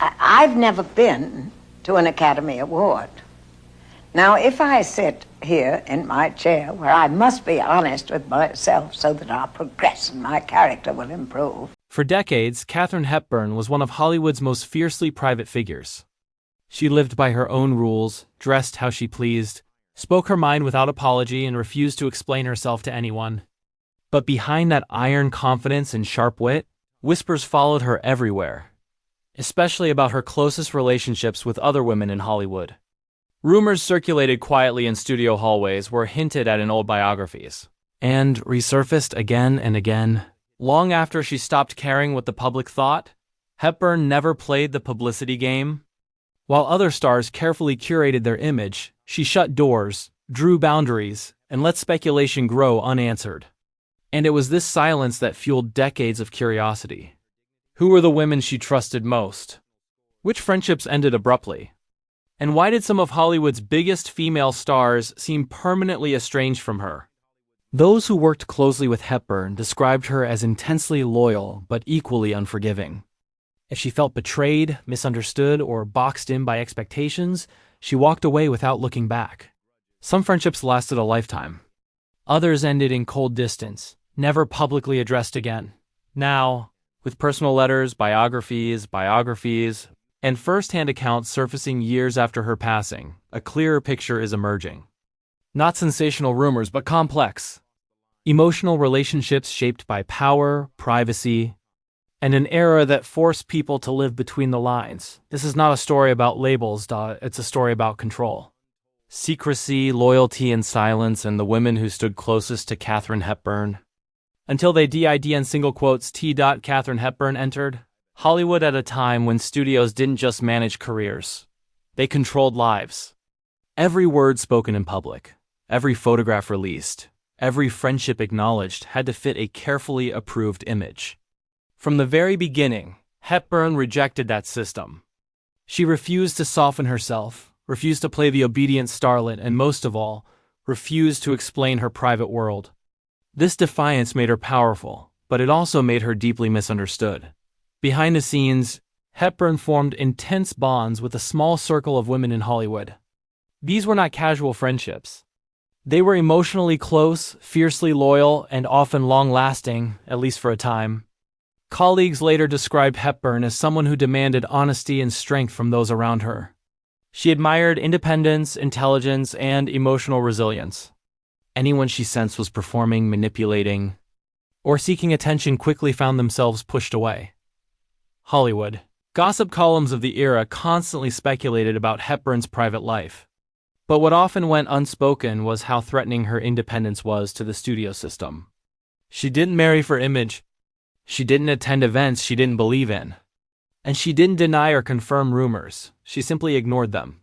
I've never been to an Academy Award. Now, if I sit here in my chair, where I must be honest with myself so that I'll progress and my character will improve. For decades, Katharine Hepburn was one of Hollywood's most fiercely private figures. She lived by her own rules, dressed how she pleased, spoke her mind without apology, and refused to explain herself to anyone. But behind that iron confidence and sharp wit, whispers followed her everywhere, especially about her closest relationships with other women in Hollywood. Rumors circulated quietly in studio hallways, were hinted at in old biographies, and resurfaced again and again. Long after she stopped caring what the public thought, Hepburn never played the publicity game. While other stars carefully curated their image, she shut doors, drew boundaries, and let speculation grow unanswered. And it was this silence that fueled decades of curiosity. Who were the women she trusted most? Which friendships ended abruptly? And why did some of Hollywood's biggest female stars seem permanently estranged from her? Those who worked closely with Hepburn described her as intensely loyal but equally unforgiving. If she felt betrayed, misunderstood, or boxed in by expectations, she walked away without looking back. Some friendships lasted a lifetime. Others ended in cold distance, never publicly addressed again. Now, with personal letters, biographies, and first-hand accounts surfacing years after her passing, a clearer picture is emerging. Not sensational rumors, but complex. Emotional relationships shaped by power, privacy, and an era that forced people to live between the lines. This is not a story about labels, it's a story about control. Secrecy, loyalty, and silence, and the women who stood closest to Katharine Hepburn. Until they DIDN single quotes T. Katharine Hepburn entered Hollywood at a time when studios didn't just manage careers. They controlled lives. Every word spoken in public, every photograph released, every friendship acknowledged had to fit a carefully approved image. From the very beginning, Hepburn rejected that system. She refused to soften herself, refused to play the obedient starlet, and most of all, refused to explain her private world. This defiance made her powerful, but it also made her deeply misunderstood. Behind the scenes, Hepburn formed intense bonds with a small circle of women in Hollywood. These were not casual friendships. They were emotionally close, fiercely loyal, and often long-lasting, at least for a time. Colleagues later described Hepburn as someone who demanded honesty and strength from those around her. She admired independence, intelligence, and emotional resilience. Anyone she sensed was performing, manipulating, or seeking attention quickly found themselves pushed away. Hollywood. Gossip columns of the era constantly speculated about Hepburn's private life. But what often went unspoken was how threatening her independence was to the studio system. She didn't marry for image. She didn't attend events she didn't believe in. And she didn't deny or confirm rumors. She simply ignored them.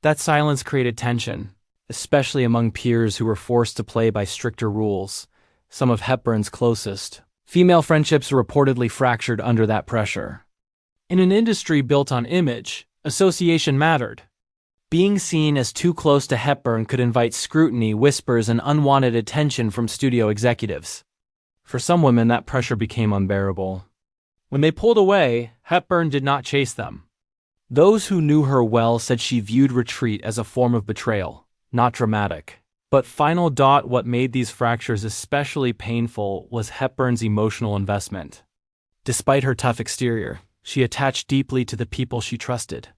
That silence created tension, especially among peers who were forced to play by stricter rules. Some of Hepburn's closest female friendships reportedly fractured under that pressure. In an industry built on image, association mattered. Being seen as too close to Hepburn could invite scrutiny, whispers, and unwanted attention from studio executives. For some women, that pressure became unbearable. When they pulled away, Hepburn did not chase them. Those who knew her well said she viewed retreat as a form of betrayal, not dramatic. But what made these fractures especially painful was Hepburn's emotional investment. Despite her tough exterior, she attached deeply to the people she trusted.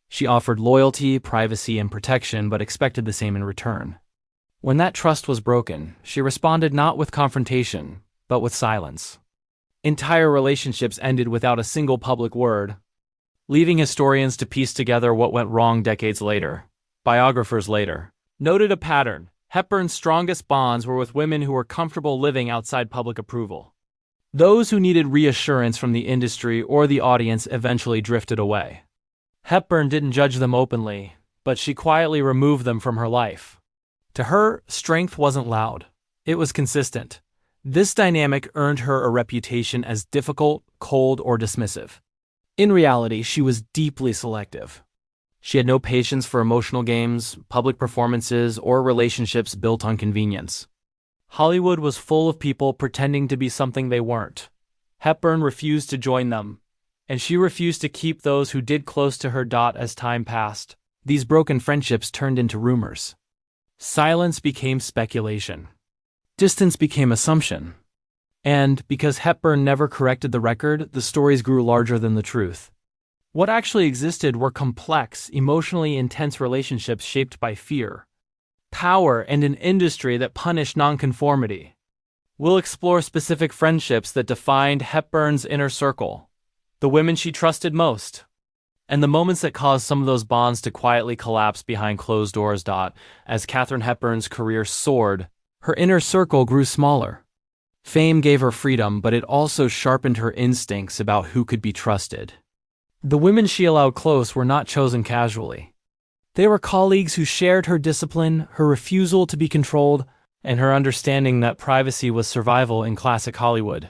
She offered loyalty, privacy, and protection, but expected the same in return. When that trust was broken, she responded not with confrontation, but with silence. Entire relationships ended without a single public word, leaving historians to piece together what went wrong decades later. Biographers later noted a pattern. Hepburn's strongest bonds were with women who were comfortable living outside public approval. Those who needed reassurance from the industry or the audience eventually drifted away. Hepburn didn't judge them openly, but she quietly removed them from her life. To her, strength wasn't loud. It was consistent. This dynamic earned her a reputation as difficult, cold, or dismissive. In reality, she was deeply selective. She had no patience for emotional games, public performances, or relationships built on convenience. Hollywood was full of people pretending to be something they weren't. Hepburn refused to join them. and she refused to keep those who did close to her. As time passed, these broken friendships turned into rumors. Silence became speculation. Distance became assumption. And because Hepburn never corrected the record, the stories grew larger than the truth. What actually existed were complex, emotionally intense relationships shaped by fear, power, and an industry that punished nonconformity. We'll explore specific friendships that defined Hepburn's inner circle, the women she trusted most, and the moments that caused some of those bonds to quietly collapse behind closed doors. As Katharine Hepburn's career soared, her inner circle grew smaller. Fame gave her freedom, but it also sharpened her instincts about who could be trusted. The women she allowed close were not chosen casually. They were colleagues who shared her discipline, her refusal to be controlled, and her understanding that privacy was survival in classic Hollywood.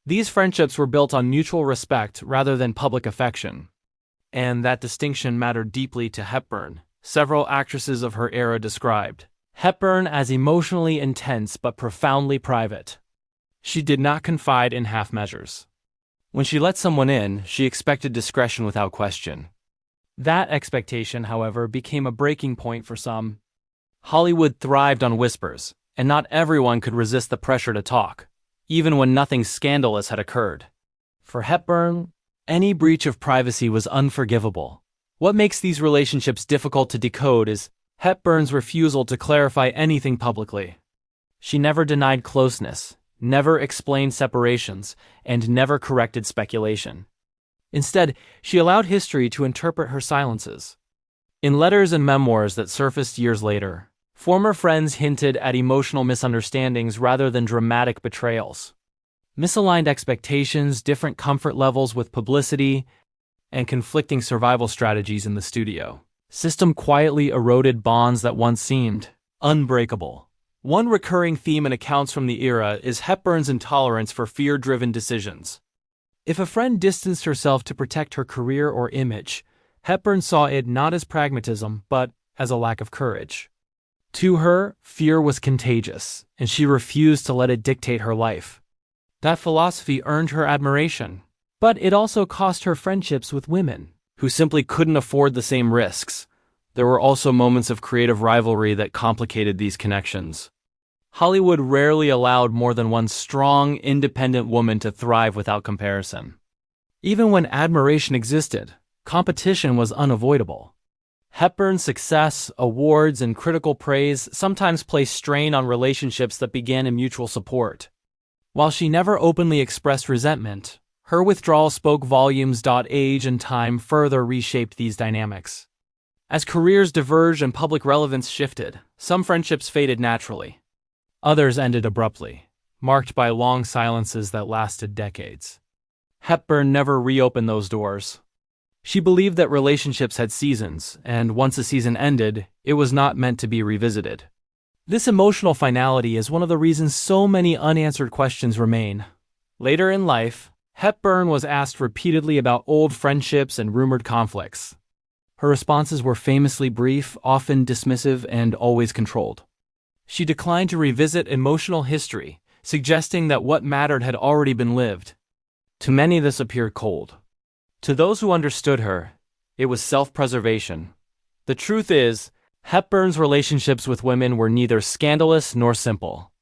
These friendships were built on mutual respect rather than public affection. And that distinction mattered deeply to Hepburn. Several actresses of her era described Hepburn as emotionally intense but profoundly private. She did not confide in half measures. When she let someone in, she expected discretion without question. That expectation, however, became a breaking point for some. Hollywood thrived on whispers, and not everyone could resist the pressure to talk, even when nothing scandalous had occurred. For Hepburn, any breach of privacy was unforgivable. What makes these relationships difficult to decode is Hepburn's refusal to clarify anything publicly. She never denied closeness, never explained separations, and never corrected speculation. Instead, she allowed history to interpret her silences. In letters and memoirs that surfaced years later, former friends hinted at emotional misunderstandings rather than dramatic betrayals. Misaligned expectations, different comfort levels with publicity, and conflicting survival strategies in the studio system quietly eroded bonds that once seemed unbreakable. One recurring theme in accounts from the era is Hepburn's intolerance for fear-driven decisions. If a friend distanced herself to protect her career or image, Hepburn saw it not as pragmatism, but as a lack of courage. To her, fear was contagious, and she refused to let it dictate her life. That philosophy earned her admiration, but it also cost her friendships with women who simply couldn't afford the same risks. There were also moments of creative rivalry that complicated these connections. Hollywood rarely allowed more than one strong, independent woman to thrive without comparison. Even when admiration existed, competition was unavoidable. Hepburn's success, awards, and critical praise sometimes placed strain on relationships that began in mutual support. While she never openly expressed resentment, her withdrawal spoke volumes. Age and time further reshaped these dynamics. As careers diverged and public relevance shifted, some friendships faded naturally. Others ended abruptly, marked by long silences that lasted decades. Hepburn never reopened those doors. She believed that relationships had seasons, and once a season ended, it was not meant to be revisited. This emotional finality is one of the reasons so many unanswered questions remain. Later in life, Hepburn was asked repeatedly about old friendships and rumored conflicts. Her responses were famously brief, often dismissive, and always controlled. She declined to revisit emotional history, suggesting that what mattered had already been lived. To many, this appeared cold. To those who understood her, it was self-preservation. The truth is, Hepburn's relationships with women were neither scandalous nor simple.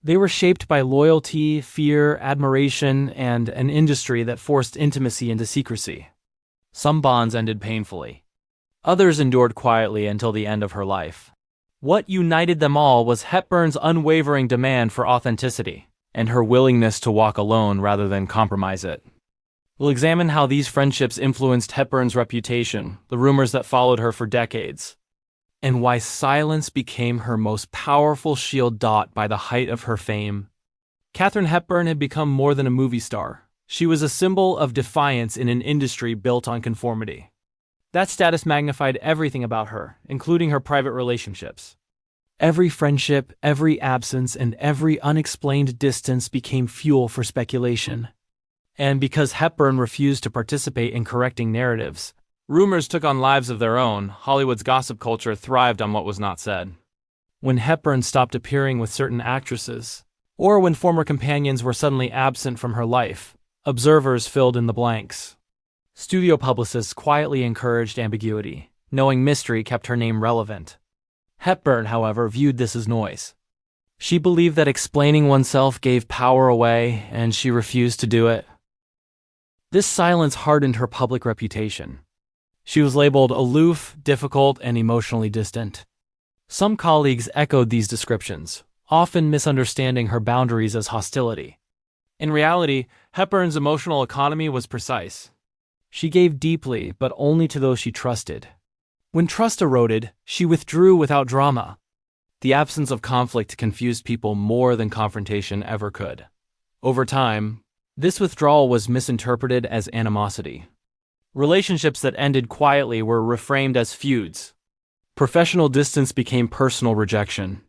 They were shaped by loyalty, fear, admiration, and an industry that forced intimacy into secrecy. Some bonds ended painfully. Others endured quietly until the end of her life. What united them all was Hepburn's unwavering demand for authenticity, and her willingness to walk alone rather than compromise it. We'll examine how these friendships influenced Hepburn's reputation, the rumors that followed her for decades, and why silence became her most powerful shield. By the height of her fame, Katharine Hepburn had become more than a movie star. She was a symbol of defiance in an industry built on conformity. That status magnified everything about her, including her private relationships. Every friendship, every absence, and every unexplained distance became fuel for speculation. And because Hepburn refused to participate in correcting narratives, rumors took on lives of their own. Hollywood's gossip culture thrived on what was not said. When Hepburn stopped appearing with certain actresses, or when former companions were suddenly absent from her life, observers filled in the blanks. Studio publicists quietly encouraged ambiguity, knowing mystery kept her name relevant. Hepburn, however, viewed this as noise. She believed that explaining oneself gave power away, and she refused to do it. This silence hardened her public reputation. She was labeled aloof, difficult, and emotionally distant. Some colleagues echoed these descriptions, often misunderstanding her boundaries as hostility. In reality, Hepburn's emotional economy was precise. She gave deeply, but only to those she trusted. When trust eroded, she withdrew without drama. The absence of conflict confused people more than confrontation ever could. Over time, this withdrawal was misinterpreted as animosity. Relationships that ended quietly were reframed as feuds. Professional distance became personal rejection.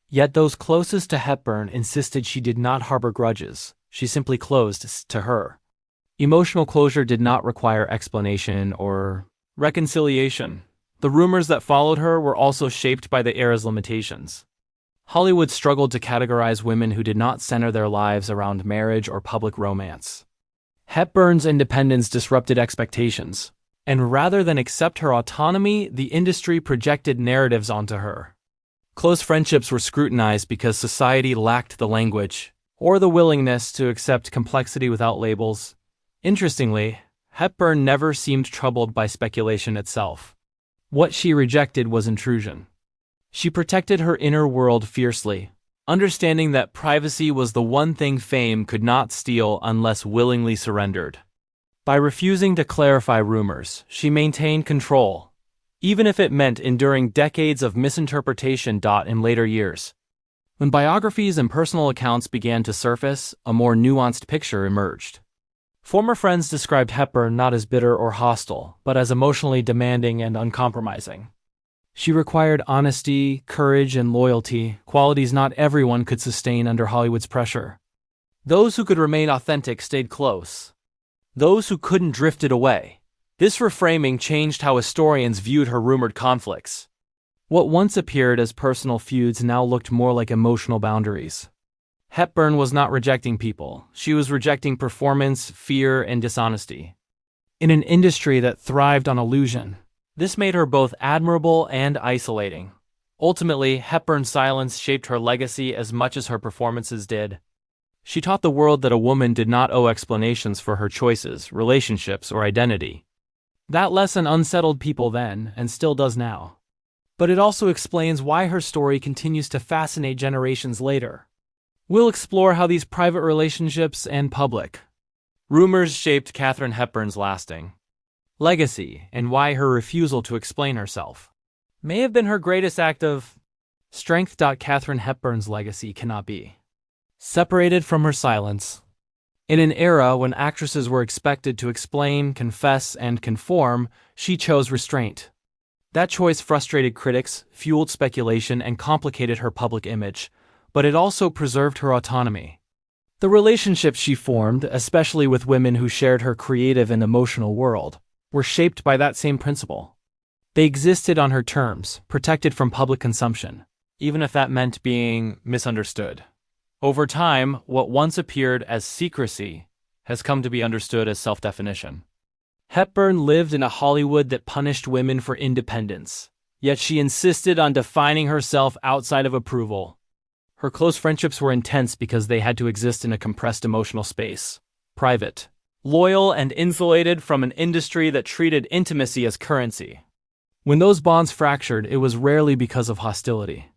Yet those closest to Hepburn insisted she did not harbor grudges. She simply closed to her. Emotional closure did not require explanation or reconciliation. The rumors that followed her were also shaped by the era's limitations. Hollywood struggled to categorize women who did not center their lives around marriage or public romance. Hepburn's independence disrupted expectations, and rather than accept her autonomy, the industry projected narratives onto her. Close friendships were scrutinized because society lacked the language or the willingness to accept complexity without labels. Interestingly, Hepburn never seemed troubled by speculation itself. What she rejected was intrusion. She protected her inner world fiercely, understanding that privacy was the one thing fame could not steal unless willingly surrendered. By refusing to clarify rumors, she maintained control, even if it meant enduring decades of misinterpretation. In later years, when biographies and personal accounts began to surface, a more nuanced picture emerged. Former friends described Hepburn not as bitter or hostile, but as emotionally demanding and uncompromising. She required honesty, courage, and loyalty, qualities not everyone could sustain under Hollywood's pressure. Those who could remain authentic stayed close. Those who couldn't drifted away. This reframing changed how historians viewed her rumored conflicts. What once appeared as personal feuds now looked more like emotional boundaries. Hepburn was not rejecting people. She was rejecting performance, fear, and dishonesty. In an industry that thrived on illusion, this made her both admirable and isolating. Ultimately, Hepburn's silence shaped her legacy as much as her performances did. She taught the world that a woman did not owe explanations for her choices, relationships, or identity. That lesson unsettled people then, and still does now. But it also explains why her story continues to fascinate generations later. We'll explore how these private relationships and public rumors shaped Katharine Hepburn's lasting legacy, and why her refusal to explain herself may have been her greatest act of strength. Katharine Hepburn's legacy cannot be separated from her silence. In an era when actresses were expected to explain, confess, and conform, she chose restraint. That choice frustrated critics, fueled speculation, and complicated her public image, but it also preserved her autonomy. The relationships she formed, especially with women who shared her creative and emotional world, were shaped by that same principle. They existed on her terms, protected from public consumption, even if that meant being misunderstood. Over time, what once appeared as secrecy has come to be understood as self-definition. Hepburn lived in a Hollywood that punished women for independence, yet she insisted on defining herself outside of approval. Her close friendships were intense because they had to exist in a compressed emotional space, private, loyal, and insulated from an industry that treated intimacy as currency. When those bonds fractured, it was rarely because of hostility.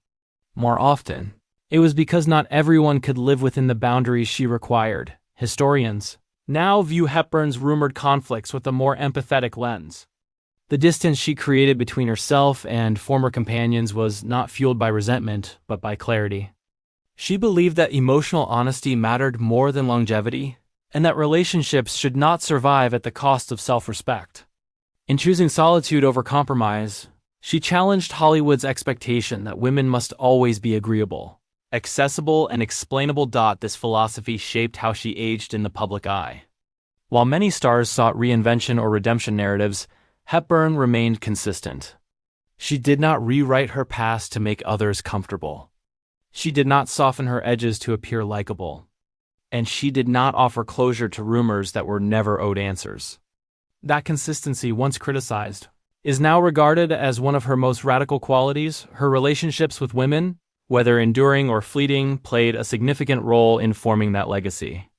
More often, it was because not everyone could live within the boundaries she required. Historians now view Hepburn's rumored conflicts with a more empathetic lens. The distance she created between herself and former companions was not fueled by resentment, but by clarity. She believed that emotional honesty mattered more than longevity, and that relationships should not survive at the cost of self-respect. In choosing solitude over compromise, she challenged Hollywood's expectation that women must always be agreeable, accessible, and explainable. This philosophy shaped how she aged in the public eye. While many stars sought reinvention or redemption narratives, Hepburn remained consistent. She did not rewrite her past to make others comfortable. She did not soften her edges to appear likable. And she did not offer closure to rumors that were never owed answers. That consistency, once criticized, is now regarded as one of her most radical qualities. Her relationships with women, whether enduring or fleeting, played a significant role in forming that legacy.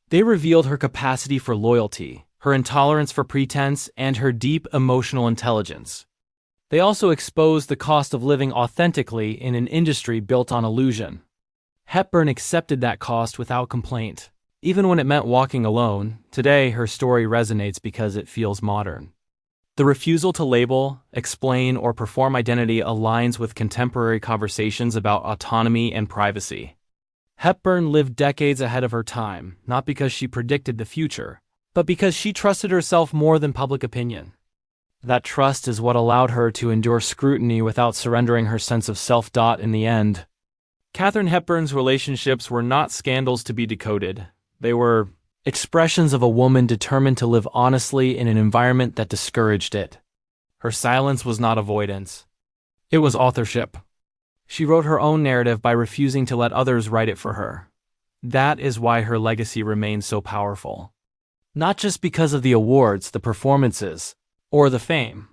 They revealed her capacity for loyalty, her intolerance for pretense, and her deep emotional intelligence. They also exposed the cost of living authentically in an industry built on illusion. Hepburn accepted that cost without complaint, even when it meant walking alone. Today, her story resonates because it feels modern. The refusal to label, explain, or perform identity aligns with contemporary conversations about autonomy and privacy. Hepburn lived decades ahead of her time, not because she predicted the future, but because she trusted herself more than public opinion. That trust is what allowed her to endure scrutiny without surrendering her sense of self. In the end, Katharine Hepburn's relationships were not scandals to be decoded. They were expressions of a woman determined to live honestly in an environment that discouraged it. Her silence was not avoidance. It was authorship. She wrote her own narrative by refusing to let others write it for her. That is why her legacy remains so powerful. Not just because of the awards, the performances, or the fame,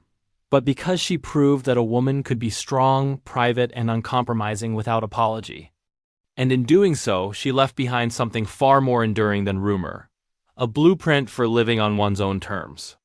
but because she proved that a woman could be strong, private, and uncompromising without apology. And in doing so, she left behind something far more enduring than rumor, a blueprint for living on one's own terms.